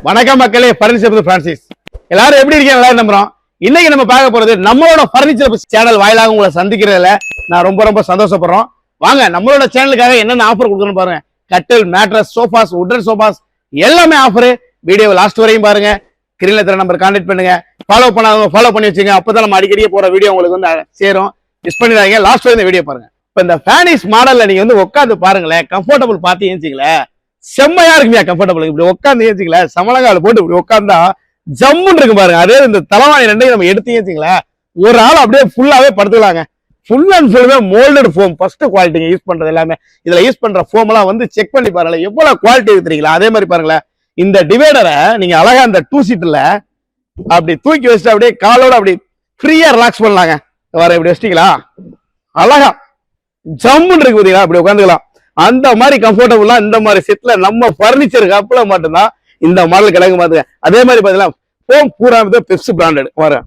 வணக்கம் மக்களே, furniture Francis. எல்லாரும் எப்படி இருக்கீங்க? எல்லாரும் நம்புறோம். இன்னைக்கு நம்ம பார்க்க போறது நம்மளோட பர்னிச்சர் சேனல் வாயிலாக உங்களை சந்திக்கிறதுல நான் ரொம்ப சந்தோஷப்படுறோம். வாங்க நம்மளோட சேனலுக்காக என்னென்ன ஆஃபர் கொடுக்கணும் பாருங்க. கட்டில், மேட்ரஸ், சோஃபாஸ், உட்டன் சோஃபாஸ் எல்லாமே ஆஃபர். வீடியோ லாஸ்ட் வரையும் பாருங்க. ஸ்கிரீன்ல தர நம்பர் கான்டாக்ட் பண்ணுங்க. ஃபாலோ பண்ணாதவங்க ஃபாலோ பண்ணி வச்சுங்க. அப்பதான் நம்ம அடிக்கடியே போற வீடியோ உங்களுக்கு வந்து சேரும். மிஸ் பண்ணிடாதீங்க. லாஸ்ட் வரையும் இந்த வீடியோ பாருங்க. இப்ப இந்த ஃபேனிஸ் மாடல்ல நீங்க வந்து உட்காந்து பாருங்களேன். கம்ஃபர்டபுள் பார்த்து ஏஞ்சிங்களேன், செம்மையா இருக்குமியா கம்ஃபர்டபுள். இப்படி உட்காந்து ஏச்சுங்களேன், சமணங்கால போட்டு இப்படி உட்காந்தா ஜம்முன்னு இருக்கு பாருங்க. அதே இந்த தலைவாணி ரெண்டையும் நம்ம எடுத்து ஏச்சுங்களேன், ஒரு ஆள் அப்படியே ஃபுல்லாவே படுத்துக்கலாங்க. ஃபுல் அண்ட் ஃபுல்லுமே மோல்டட் ஃபோம், ஃபர்ஸ்ட் குவாலிட்டிங்க யூஸ் பண்றது எல்லாமே. இதுல யூஸ் பண்ற ஃபோம் எல்லாம் வந்து செக் பண்ணி பாருங்க எவ்வளவு குவாலிட்டி இருக்கு தெரியுங்களா. அதே மாதிரி பாருங்களேன், இந்த டிவைடரை நீங்க அழகா அந்த 2 சீட்ல அப்படி தூக்கி வச்சுட்டு அப்படியே காலோட அப்படி ஃப்ரீயா ரிலாக்ஸ் பண்ணலாங்க. வர இப்படி வச்சிட்டீங்களா, அழகா ஜம்முன்னு இருக்கு பாத்தீங்களா. அப்படி உட்காந்துக்கலாம். அந்த மாதிரி கம்ஃபர்டபுளா இந்த மாதிரி செட்ல நம்ம பர்னிச்சர் கப்ல மட்டும்தான் இந்த மாடல் கிடக்கு பாத்துங்க. அதே மாதிரி பாத்தீங்கன்னா ஃபோம் பூரா பெப்சி பிராண்டட் வர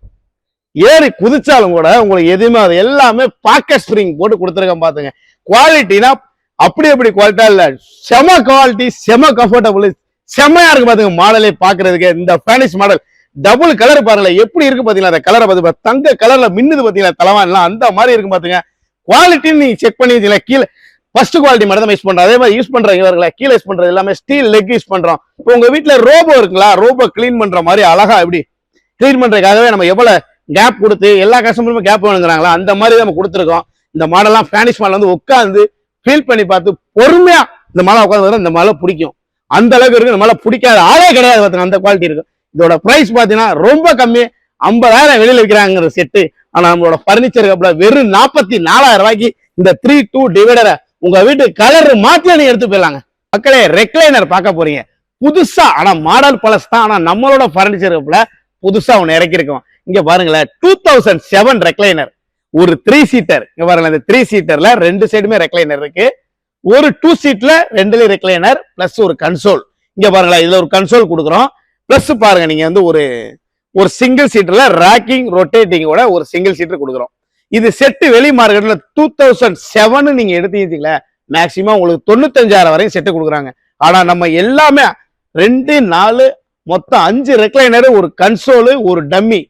ஏறி குதிச்சாலும் கூட உங்களுக்கு எதுவுமே அது எல்லாமே பாக்கெட் ஸ்ப்ரிங் போட்டு கொடுத்துருக்கேன் பாத்துங்க. குவாலிட்டினா அப்படி குவாலிட்டியா இல்ல, செம குவாலிட்டி, செம கம்ஃபர்டபுள், செம்மையா இருக்கு பாத்துங்க. மாடலே பாக்குறதுக்கு இந்த ஃபேனிஷ் மாடல் டபுள் கலர் பாருங்களேன் எப்படி இருக்கு பாத்தீங்களா. அந்த கலரை பார்த்து தங்க கலர்ல மின்னுது பாத்தீங்களா தலைவான்லாம், அந்த மாதிரி இருக்கு பாத்துங்க. குவாலிட்டின்னு நீங்க செக் பண்ணி வச்சுக்கலாம். கீழே ஃபர்ஸ்ட் குவாலிட்டி மட்டும் தான் யூஸ் பண்றோம். அதே மாதிரி யூஸ் பண்றவங்கள கீழே யூஸ் பண்றது எல்லாமே ஸ்டீல் லெக் யூஸ் பண்றோம். இப்போ உங்க வீட்டுல ரோபோ இருக்குங்களா, ரோபோ கிளீன் பண்ற மாதிரி அழகா எப்படி கிளீன் பண்றதுக்காகவே நம்ம எவ்வளவு கேப் கொடுத்து எல்லா கஸ்டமருமே கேப் வேணுங்கிறாங்களா, அந்த மாதிரி நம்ம கொடுத்துருக்கோம். இந்த மாடல்லாம் ஃபேனிஷ் மாடல் வந்து உட்காந்து ஃபீல் பண்ணி பார்த்து பொறுமையா இந்த மாலை உட்காந்து இந்த மாலை பிடிக்கும். அந்த அளவுக்கு இருக்கு. இந்த மாலை பிடிக்காத ஆளே கிடையாது பாத்தீங்க, அந்த குவாலிட்டி இருக்கு. இதோட பிரைஸ் பாத்தீங்கன்னா ரொம்ப கம்மி, 50,000 வெளியில விற்கிறாங்கிற செட்டு. ஆனா நம்மளோட பர்னிச்சர் கப்ல வெறும் 44,000 ரூபாய்க்கு இந்த 3-2 டிவைடரை உங்க வீட்டு கலர் மாத்தியா நீங்க எடுத்து போயிடலாங்க. மக்களே, ரெக்லைனர் பார்க்க போறீங்க புதுசா. ஆனா மாடல் பழசு தான். ஆனா நம்மளோட பர்னிச்சர் கப்ல புதுசா ஒண்ணு இறக்கி இருக்கோம். இங்க பாருங்களேன், 2007 ரெக்லைனர், ஒரு 3 சீட்டர். இங்க பாருங்களேன், இந்த 3 சீட்டர்ல 2 சைடுமே ரெக்லைனர் இருக்கு. ஒரு 2 சீட்ல 2லயும் ரெக்லைனர் பிளஸ் ஒரு கன்சோல். இங்க பாருங்களேன், இதுல ஒரு கன்சோல் கொடுக்குறோம். பிளஸ் பாருங்க, நீங்க வந்து ஒரு சிங்கிள் சீட்டர்ல ராக்கிங் ரொட்டேட்டிங்கோட ஒரு சிங்கிள் சீட்டர் கொடுக்குறோம். இது செட்டு வெளி மார்க்கெட்ல 2007 நீங்க எடுத்தீங்களா மேக்சிமம் உங்களுக்கு 95,000 வரையும் செட்டு கொடுக்குறாங்க. ஆனா நம்ம எல்லாமே 2, 4 மொத்தம் 5 ரெக்லைனர், ஒரு கன்சோலு, ஒரு டம்மி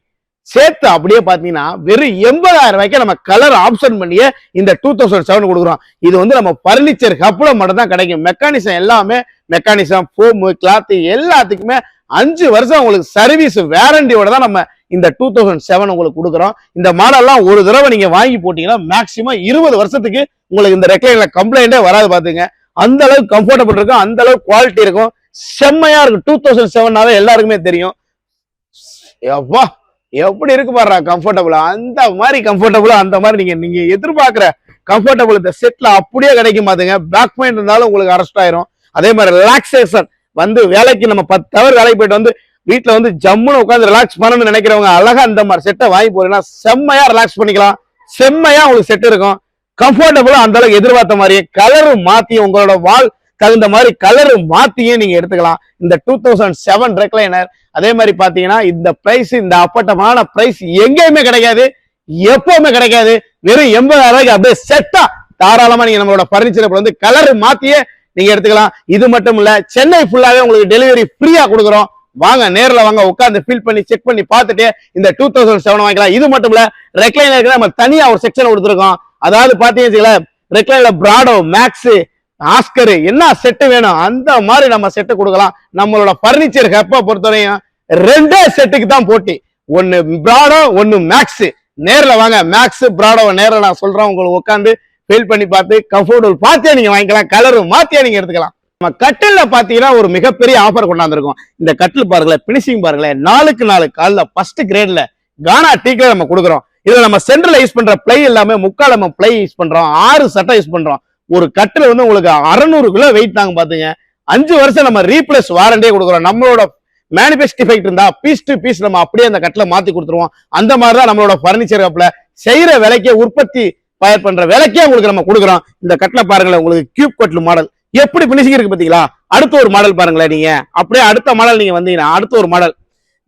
சேர்த்து அப்படியே பாத்தீங்கன்னா வெறும் 80,000 ரூபாய்க்கு நம்ம கலர் ஆப்ஷன் பண்ணியே இந்த 2007 கொடுக்குறோம். இது வந்து நம்ம பர்னிச்சர் ஹப்ல மட்டும் தான் கிடைக்கும். மெக்கானிசம் எல்லாமே மெக்கானிசம், ஃபோம், கிளாத் எல்லாத்துக்குமே 5 வருஷம் உங்களுக்கு சர்வீஸ் வேரண்டியோட தான் நம்ம இந்த 2007 உங்களுக்கு கொடுக்குறோம். இந்த மாடல்லாம் ஒரு தடவை நீங்க வாங்கி போட்டீங்கன்னா மேக்சிமம் 20 வருஷத்துக்கு உங்களுக்கு இந்த ரெக்லைன்ல கம்ப்ளைண்டே வராது பாத்துங்க. அந்த அளவுக்கு கம்ஃபர்டபுள் இருக்கும், அந்த அளவுக்கு குவாலிட்டி இருக்கும், செம்மையா இருக்கும். 2007 எல்லாருக்குமே தெரியும். எப்பா எப்படி இருக்கு பாரு கம்ஃபர்டபுளா. அந்த மாதிரி கம்ஃபர்டபுளா, அந்த மாதிரி நீங்க எதிர்பார்க்கிற கம்ஃபர்டபுள் இந்த செட்ல அப்படியே கிடைக்கும் பாத்துங்க. பேக் பெயின் இருந்தாலும் உங்களுக்கு அரெஸ்ட் ஆயிரும். அதே மாதிரி ரிலாக்ஸேஷன் வந்து வேலைக்கு நம்ம 10 ஹவர் வேலைக்கு போயிட்டு வந்து வீட்டுல வந்து ஜம்முன்னு உட்காந்து ரிலாக்ஸ் பண்ணணும்னு நினைக்கிறவங்க அழகா இந்த மாதிரி செட்டை வாங்கி போறீங்கன்னா செம்மையா ரிலாக்ஸ் பண்ணிக்கலாம். செம்மையா உங்களுக்கு செட் இருக்கும். கம்ஃபர்டபுளா அந்த அளவுக்கு எதிர்பார்த்த மாதிரியே கலரு மாத்தி உங்களோட வால் தகுந்த மாதிரி கலரு மாத்தியே நீங்க எடுத்துக்கலாம். இந்த 2007 ரெக்லைனர் அதே மாதிரி பாத்தீங்கன்னா இந்த பிரைஸ், இந்த அப்பட்டமான பிரைஸ் எங்கேயுமே கிடைக்காது, எப்பவுமே கிடைக்காது. வெறும் 80,000 ரூபாய்க்கு அப்படியே செட்டா தாராளமா நீங்க நம்மளோட பர்னிச்சர் வந்து கலரு மாத்தியே நீங்க எடுத்துக்கலாம். இது மட்டும் இல்ல, சென்னை ஃபுல்லாவே உங்களுக்கு டெலிவரி ஃப்ரீயா கொடுக்குறோம். வாங்க, நேர்ல வாங்க, உட்காந்து ஃபீல் பண்ணி செக் பண்ணி பார்த்துட்டு இந்த 2007 வாங்கிக்கலாம். இது மட்டும் இல்ல, ரெக்லைனருக்கு நம்ம தனியா ஒரு செக்ஷன் கொடுத்துருக்கோம். அதாவது பாத்தீங்கன்னா ரெக்லைனர் பிராடோ, மேக்ஸ், ஆஸ்கர் என்ன செட்டு வேணும் அந்த மாதிரி நம்ம செட்டு கொடுக்கலாம். நம்மளோட பர்னிச்சர் ஹப்பை பொறுத்தவரையும் 2 செட்டுக்கு தான் போட்டி, ஒன்னு பிராடோ, ஒன்னு மேக்ஸ். நேர்ல வாங்க, மேக்ஸ் பிராடோவை நேரில் நான் சொல்றேன். உங்களுக்கு உட்காந்து ஃபீல் பண்ணி பார்த்து கம்ஃபர்டபுள் பார்த்தியா நீங்க வாங்கிக்கலாம், கலரு மாத்தியா நீங்க எடுத்துக்கலாம். நம்ம கட்டில்ல பாத்தீங்கன்னா ஒரு மிகப்பெரிய ஆஃபர் கொண்டாந்துருக்கோம். இந்த கட்டில் பாருங்களேன், பினிஷிங் பாருங்களேன், 4க்கு 4 கால்ல ஃபர்ஸ்ட் கிரேட்ல கானா டீக்ல நம்ம கொடுக்குறோம். இதுல நம்ம சென்டர்ல யூஸ் பண்ற பிளை எல்லாமே முக்கால் நம்ம பிளை யூஸ் பண்றோம், 6 சட்டை யூஸ் பண்றோம். ஒரு கட்டில் வந்து உங்களுக்கு 600 கிலோ வெயிட் தாங்க பாத்துங்க. 5 வருஷம் நம்ம ரீப்ளேஸ் வாரண்டியே கொடுக்குறோம். நம்மளோட மேனிஃபெஸ்ட் டிஃபெக்ட் இருந்தா பீஸ் டு பீஸ் நம்ம அப்படியே அந்த கட்டில மாத்தி கொடுத்துருவோம். அந்த மாதிரிதான் நம்மளோட பர்னிச்சர் கப்ல செய்யற விலைக்கே, உற்பத்தி பயர் பண்ற விலைக்கே உங்களுக்கு நம்ம கொடுக்குறோம். இந்த கட்டில பாருங்களேன், உங்களுக்கு கியூப் கட்டில் மாடல் எப்படி பினிஷிங் இருக்கு பாத்தீங்களா. அடுத்த ஒரு மாடல் பாருங்களேன், நீங்க அப்படியே அடுத்த மாடல் நீங்க வந்தீங்கன்னா அடுத்த ஒரு மாடல்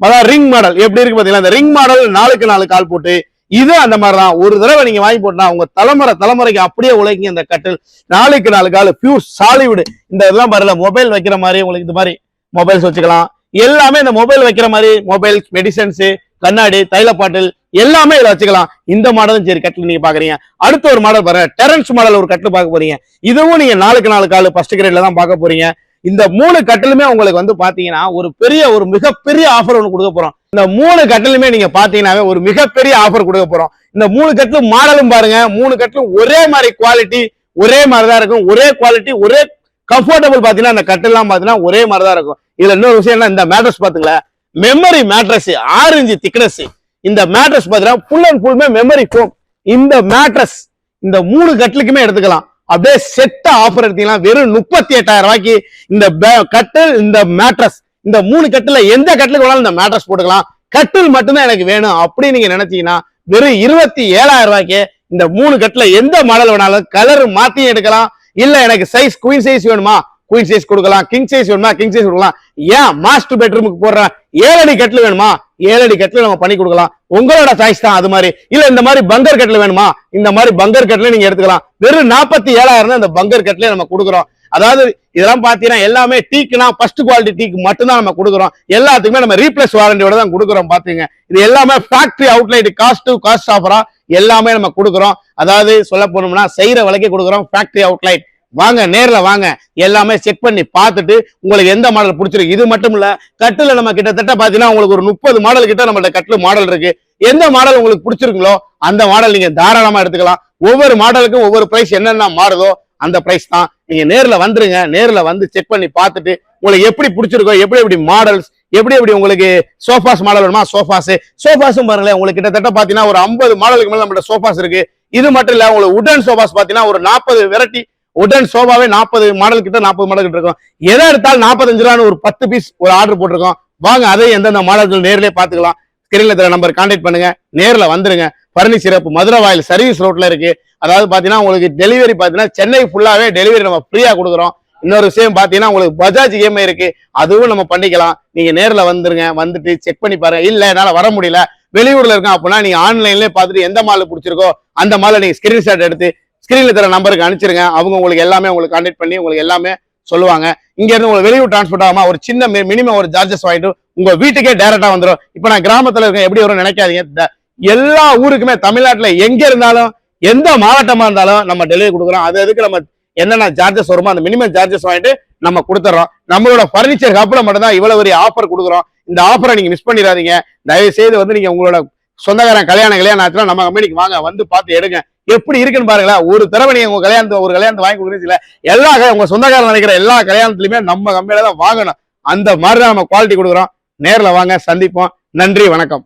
அதாவது ரிங் மாடல் எப்படி இருக்கு பாத்தீங்களா. இந்த ரிங் மாடல் 4க்கு 4 கால் போட்டு இது அந்த மாதிரிதான். ஒரு தடவை நீங்க வாங்கி போட்டா உங்க தலைமுறைக்கு அப்படியே உழைக்கும். இந்த கட்டில் 4க்கு 4 கால் பியூர் சாலிவுட். இந்த இதெல்லாம் பாருங்க, மொபைல் வைக்கிற மாதிரி உங்களுக்கு இந்த மாதிரி மொபைல்ஸ் வச்சுக்கலாம். எல்லாமே இந்த மொபைல் வைக்கிற மாதிரி மொபைல், மெடிசன்ஸ், கண்ணாடி, தைல பாட்டில் எல்லாமே இதுல வச்சுக்கலாம். இந்த மாடலும் சரி கட்டில் நீங்க பாக்குறீங்க. அடுத்த ஒரு மாடல் பாருங்க, டெரன்ஸ் மாடல் ஒரு கட்டில் பார்க்க போறீங்க. இதுவும் நீங்க 4x4 கால் ஃபர்ஸ்ட் கிரேட்ல தான் பார்க்க போறீங்க. இந்த 3 கட்டிலுமே உங்களுக்கு வந்து பாத்தீங்கன்னா ஒரு மிகப்பெரிய ஆஃபர் ஒன்று கொடுக்க போறோம். இந்த 3 கட்டிலுமே நீங்க பாத்தீங்கன்னாவே ஒரு மிகப்பெரிய ஆஃபர் கொடுக்க போறோம். இந்த 3 கட்டிலும் மாடலும் பாருங்க, 3 கட்டிலும் ஒரே மாதிரி குவாலிட்டி, ஒரே மாதிரிதான் இருக்கும். ஒரே குவாலிட்டி, ஒரே கம்ஃபர்டபுள். பாத்தீங்கன்னா இந்த கட்டிலாம் பாத்தீங்கன்னா ஒரே மாதிரிதான் இருக்கும். இதுல இன்னொரு விஷயம் என்ன, இந்த மேட்ரஸ் பாத்துங்களா, மெமரி மேட்ரஸ் 6 இன்ச் திக்னஸ். இந்த மேட்ரஸ் பாத்தீங்கன்னா ஃபுல் அண்ட் ஃபுல்லுமே மெமரி ஃபோம். இந்த மேட்ரஸ் இந்த 3 கட்டிலுக்குமே எடுத்துக்கலாம். அப்படியே செட் ஆஃபர் எடுத்தீங்கன்னா வெறும் 38,000 ரூபாய்க்கு இந்த கட்டில், இந்த மேட்ரஸ், இந்த 3 கட்டில எந்த கட்டிலுக்கு வேணாலும் இந்த மேட்ரஸ் போட்டுக்கலாம். கட்டில் மட்டும்தான் எனக்கு வேணும் அப்படின்னு நீங்க நினைச்சீங்கன்னா வெறும் 27,000 ரூபாய்க்கு இந்த 3 கட்டில எந்த மாடல் வேணாலும் கலர் மாத்தி எடுக்கலாம். இல்ல எனக்கு சைஸ் குயின் சைஸ் வேணுமா, குயின் சைஸ் கொடுக்கலாம். கிங் சைஸ் வேணுமா, கிங் சைஸ் கொடுக்கலாம். ஏன் மாஸ்டர் பெட்ரூமுக்கு போடுற 7 அடி கட்டில் வேணுமா, 7 அடி கட்டில் நம்ம பண்ணி கொடுக்கலாம். உங்களோட சாய்ஸ் தான். அது மாதிரி இல்ல இந்த மாதிரி பங்கர் கட்டில் வேணுமா, இந்த மாதிரி பங்கர் கட்டில நீங்க எடுத்துக்கலாம். வெறும் 47,000 தான் இந்த பங்கர் கட்டில நம்ம கொடுக்குறோம். அதாவது இதெல்லாம் பாத்தீங்கன்னா எல்லாமே டீக்குனா ஃபர்ஸ்ட் குவாலிட்டி டீக்கு மட்டும் தான் நம்ம கொடுக்குறோம். எல்லாத்துக்குமே நம்ம ரீப்ளேஸ் வாரண்டியோட தான் கொடுக்குறோம். பாத்தீங்க, இது எல்லாமே ஃபேக்டரி அவுட்லைட் காஸ்ட் ஆஃபரா எல்லாமே நம்ம கொடுக்குறோம். அதாவது சொல்ல போனோம்னா செய்யற விலைக்கு கொடுக்குறோம். ஃபேக்டரி அவுட்லைட் வாங்க, நேர்ல வாங்க, எல்லாமே செக் பண்ணி பார்த்துட்டு உங்களுக்கு எந்த மாடல் பிடிச்சிருக்கு. இது மட்டும் இல்ல, கட்டில நம்ம கிட்டத்தட்ட பாத்தீங்கன்னா உங்களுக்கு ஒரு 30 மாடல் கிட்ட நம்மள்ட்ட கட்டில மாடல் இருக்கு. எந்த மாடல் உங்களுக்கு பிடிச்சிருக்குங்களோ அந்த மாடல் நீங்க தாராளமா எடுத்துக்கலாம். ஒவ்வொரு மாடலுக்கும் ஒவ்வொரு பிரைஸ் என்னென்ன மாறுதோ அந்த பிரைஸ் தான். நீங்க நேர்ல வந்துருங்க, நேர்ல வந்து செக் பண்ணி பார்த்துட்டு உங்களுக்கு எப்படி பிடிச்சிருக்கோ, எப்படி மாடல்ஸ், எப்படி உங்களுக்கு சோஃபாஸ் மாடல் வேணுமா, சோஃபாஸும் பாருங்களேன். உங்களுக்கு கிட்டத்தட்ட பாத்தீங்கன்னா ஒரு 50 மாடலுக்கு மேல நம்மள்ட்ட சோஃபாஸ் இருக்கு. இது மட்டும் இல்ல, உங்களுக்கு உடன் சோஃபாஸ் பாத்தீங்கன்னா ஒரு 40 வெரைட்டி உடன் சோபாவே 40 மாடல் கிட்ட இருக்கும். எதை எடுத்தாலும் 45 ரூபான்னு ஒரு 10 பீஸ் ஒரு ஆர்டர் போட்டிருக்கோம். வாங்க, அதை எந்தெந்த மாடல்கள் நேர்லயே பாத்துக்கலாம். ஸ்கிரீன்ல தர நம்பர் கான்டாக்ட் பண்ணுங்க, நேர்ல வந்துருங்க. பர்னிச்சர் மதுரை வாயில் சர்வீஸ் ரோட்ல இருக்கு. அதாவது பாத்தீங்கன்னா உங்களுக்கு டெலிவரி பாத்தீங்கன்னா சென்னை ஃபுல்லாவே டெலிவரி நம்ம ஃப்ரீயா கொடுக்குறோம். இன்னொரு விஷயம் பாத்தீங்கன்னா உங்களுக்கு பஜாஜ் இஎம்ஐ இருக்கு, அதுவும் நம்ம பண்ணிக்கலாம். நீங்க நேர்ல வந்துருங்க, வந்துட்டு செக் பண்ணி பாருங்க. இல்ல என்னால வர முடியல, வெளியூர்ல இருக்கோம் அப்படின்னா நீங்க ஆன்லைன்லயே பார்த்துட்டு எந்த மாடல் பிடிச்சிருக்கோ அந்த மாடல் நீங்க ஸ்கிரீன்ஷாட் எடுத்து ஸ்கிரீன்ல தர நம்பருக்கு அனுப்பிச்சிருங்க. அவங்க உங்களுக்கு எல்லாமே உங்களுக்கு கான்டாக்ட் பண்ணி உங்களுக்கு எல்லாமே சொல்லுவாங்க. இங்க இருந்து உங்களுக்கு வெளியூர் டிரான்ஸ்போர்ட் ஆகாம ஒரு சின்ன மினிமம் ஒரு சார்ஜஸ் வாங்கிட்டு உங்க வீட்டுக்கே டைரக்டா வந்துடும். இப்ப நான் கிராமத்துல இருக்கேன், எப்படி வரும்னு நினைக்காதீங்க. எல்லா ஊருக்குமே தமிழ்நாட்டுல எங்க இருந்தாலும் எந்த மாவட்டமா இருந்தாலும் நம்ம டெலிவரி கொடுக்குறோம். அதுக்கு நம்ம என்னென்ன சார்ஜஸ் வருமோ அந்த மினிமம் சார்ஜஸ் வாங்கிட்டு நம்ம கொடுத்துறோம். நம்மளோட பர்னிச்சர் ஹப்ல மட்டும் தான் இவ்வளவு பெரிய ஆஃபர் கொடுக்குறோம். இந்த ஆஃபரை நீங்க மிஸ் பண்ணிடாதீங்க. தயவு செய்து வந்து நீங்க உங்களோட சொந்தக்காரன் கல்யாணம் ஆச்சுன்னா நம்ம கம்பெனிக்கு வாங்க, வந்து பார்த்து எடுங்க. எப்படி இருக்குன்னு பாருங்களேன். ஒரு தடவை நீங்க உங்க கல்யாணத்தை வாங்கி கொடுக்குறீங்க, எல்லா உங்க சொந்தக்காரன் நினைக்கிற எல்லா கல்யாணத்துலயுமே நம்ம கம்பெனில தான் வாங்கணும். அந்த மாதிரி தான் நம்ம குவாலிட்டி கொடுக்குறோம். நேர்ல வாங்க, சந்திப்போம். நன்றி, வணக்கம்.